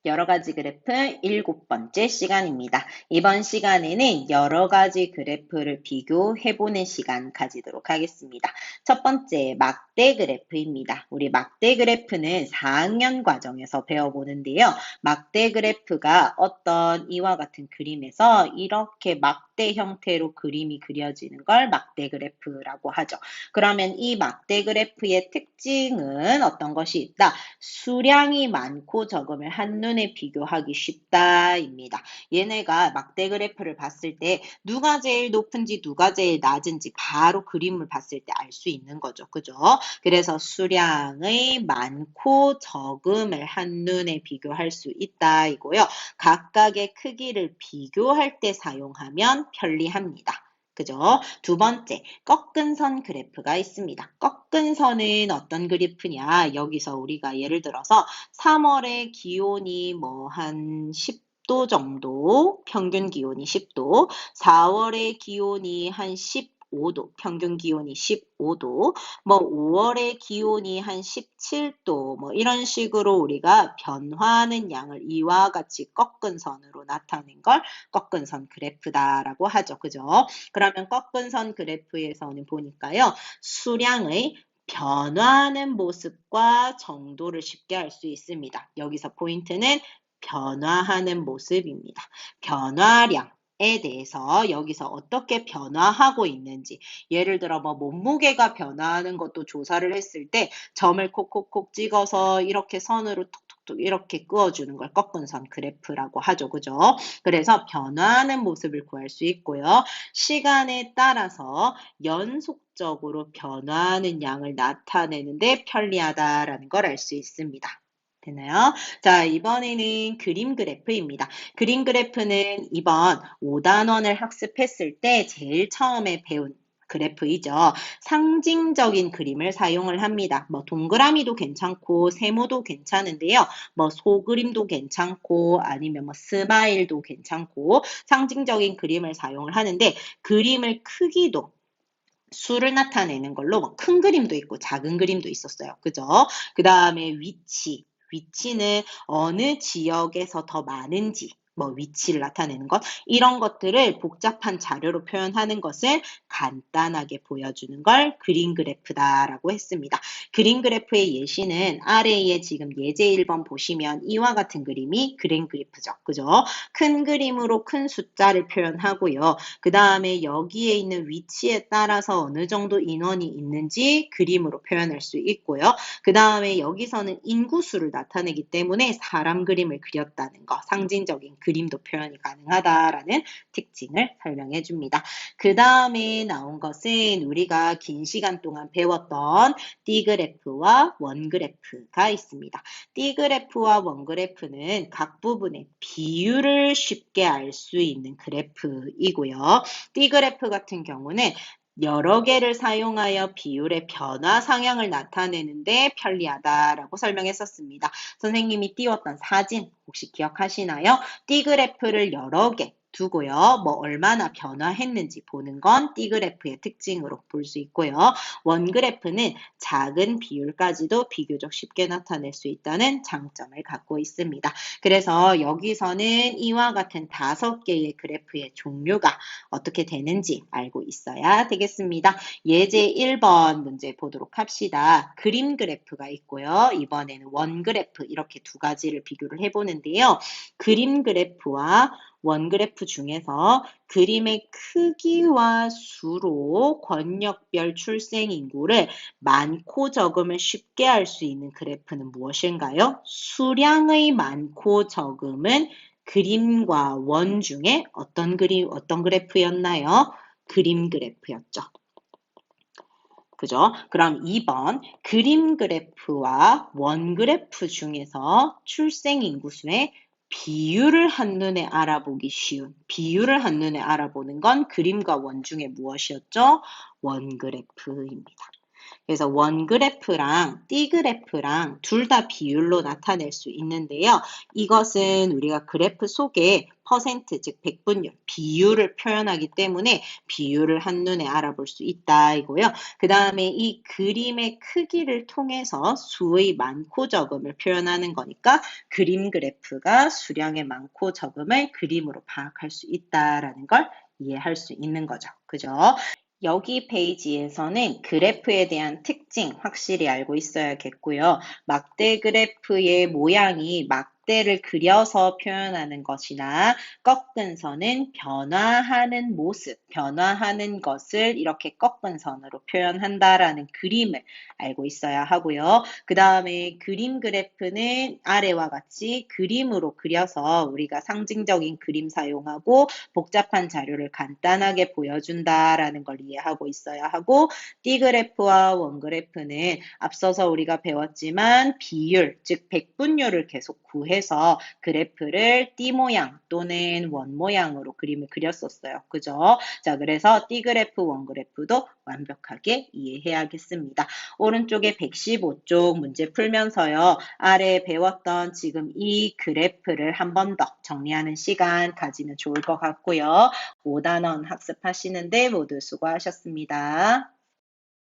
여러 가지 그래프 7번째 시간입니다. 이번 시간에는 여러 가지 그래프를 비교해보는 시간 가지도록 하겠습니다. 첫 번째, 막대 그래프입니다. 우리 막대 그래프는 4학년 과정에서 배워보는데요. 막대 그래프가 어떤 이와 같은 그림에서 이렇게 막대 형태로 그림이 그려지는 걸 막대 그래프라고 하죠. 그러면 이 막대 그래프의 특징은 어떤 것이 있다? 수량이 많고 적음을 한눈에 비교하기 쉽다입니다. 얘네가 막대 그래프를 봤을 때 누가 제일 높은지 누가 제일 낮은지 바로 그림을 봤을 때 알 수 있는 거죠. 그죠? 그래서 수량의 많고 적음을 한눈에 비교할 수 있다 이고요. 각각의 크기를 비교할 때 사용하면 편리합니다. 그죠? 두 번째, 꺾은 선 그래프가 있습니다. 꺾은 선은 어떤 그래프냐? 여기서 우리가 예를 들어서 3월에 기온이 뭐 한 10도 정도, 평균 기온이 10도, 4월에 기온이 한 15도, 평균 기온이 15도, 뭐 5월에 기온이 한 17도, 뭐 이런 식으로 우리가 변화하는 양을 이와 같이 꺾은 선으로 나타낸 걸 꺾은 선 그래프다라고 하죠. 그죠? 그러면 꺾은 선 그래프에서는 보니까요. 수량의 변화하는 모습과 정도를 쉽게 알 수 있습니다. 여기서 포인트는 변화하는 모습입니다. 변화량에 대해서 여기서 어떻게 변화하고 있는지 예를 들어 뭐 몸무게가 변화하는 것도 조사를 했을 때 점을 콕콕콕 찍어서 이렇게 선으로 톡톡톡 이렇게 그어주는 걸 꺾은 선 그래프라고 하죠. 그죠? 그래서 변화하는 모습을 구할 수 있고요. 시간에 따라서 연속적으로 변화하는 양을 나타내는데 편리하다라는 걸 알 수 있습니다. 되나요? 자, 이번에는 그림 그래프입니다. 그림 그래프는 이번 5단원을 학습했을 때 제일 처음에 배운 그래프이죠. 상징적인 그림을 사용을 합니다. 뭐 동그라미도 괜찮고 세모도 괜찮은데요. 뭐 소그림도 괜찮고 아니면 뭐 스마일도 괜찮고 상징적인 그림을 사용을 하는데 그림을 크기도 수를 나타내는 걸로 뭐 큰 그림도 있고 작은 그림도 있었어요. 그죠? 그 다음에 위치는 어느 지역에서 더 많은지 뭐 위치를 나타내는 것 이런 것들을 복잡한 자료로 표현하는 것을 간단하게 보여주는 걸 그림 그래프다라고 했습니다. 그림 그래프의 예시는 아래에 지금 예제 1번 보시면 이와 같은 그림이 그림 그래프죠. 그죠? 큰 그림으로 큰 숫자를 표현하고요. 그 다음에 여기에 있는 위치에 따라서 어느 정도 인원이 있는지 그림으로 표현할 수 있고요. 그 다음에 여기서는 인구수를 나타내기 때문에 사람 그림을 그렸다는 거, 상징적인 그림도 표현이 가능하다라는 특징을 설명해 줍니다. 그 다음에 나온 것은 우리가 긴 시간 동안 배웠던 D그래프와 원그래프가 있습니다. D그래프와 원그래프는 각 부분의 비율을 쉽게 알 수 있는 그래프이고요. D그래프 같은 경우는 여러 개를 사용하여 비율의 변화 상향을 나타내는데 편리하다라고 설명했었습니다. 선생님이 띄웠던 사진 혹시 기억하시나요? D그래프를 여러 개 두고요. 뭐 얼마나 변화했는지 보는 건 D그래프의 특징으로 볼 수 있고요. 원그래프는 작은 비율까지도 비교적 쉽게 나타낼 수 있다는 장점을 갖고 있습니다. 그래서 여기서는 이와 같은 5개의 그래프의 종류가 어떻게 되는지 알고 있어야 되겠습니다. 예제 1번 문제 보도록 합시다. 그림 그래프가 있고요. 이번에는 원 그래프 이렇게 두 가지를 비교를 해보는데요. 그림 그래프와 원 그래프 중에서 그림의 크기와 수로 권역별 출생 인구를 많고 적음을 쉽게 알 수 있는 그래프는 무엇일까요? 수량의 많고 적음은 그림과 원 중에 어떤 그래프였나요? 그림 그래프였죠. 그죠? 그럼 2번 그림 그래프와 원 그래프 중에서 출생 인구수의 비율을 한눈에 알아보기 쉬운 비율을 한눈에 알아보는 건 그림과 원 중에 무엇이었죠? 원 그래프입니다. 그래서 원 그래프랑 띠 그래프랑 둘 다 비율로 나타낼 수 있는데요. 이것은 우리가 그래프 속에 퍼센트, 즉 백분율, 비율을 표현하기 때문에 비율을 한눈에 알아볼 수 있다 이고요. 그 다음에 이 그림의 크기를 통해서 수의 많고 적음을 표현하는 거니까 그림 그래프가 수량의 많고 적음을 그림으로 파악할 수 있다라는 걸 이해할 수 있는 거죠. 그죠? 여기 페이지에서는 그래프에 대한 특징 확실히 알고 있어야겠고요. 막대 그래프의 모양이 막대를 그려서 표현하는 것이나 꺾은 선은 변화하는 모습, 변화하는 것을 이렇게 꺾은 선으로 표현한다라는 그림을 알고 있어야 하고요. 그 다음에 그림 그래프는 아래와 같이 그림으로 그려서 우리가 상징적인 그림 사용하고 복잡한 자료를 간단하게 보여준다라는 걸 이해하고 있어야 하고 D그래프와 원그래프는 앞서서 우리가 배웠지만 비율, 즉 백분율을 계속 구해서 그래프를 D 모양 또는 원 모양으로 그림을 그렸었어요. 그죠? 자, 그래서 D그래프, 원그래프도 완벽하게 이해해야겠습니다. 오른쪽에 115쪽 문제 풀면서요. 아래 배웠던 지금 이 그래프를 한 번 더 정리하는 시간 가지면 좋을 것 같고요. 5단원 학습하시는데 모두 수고하셨습니다.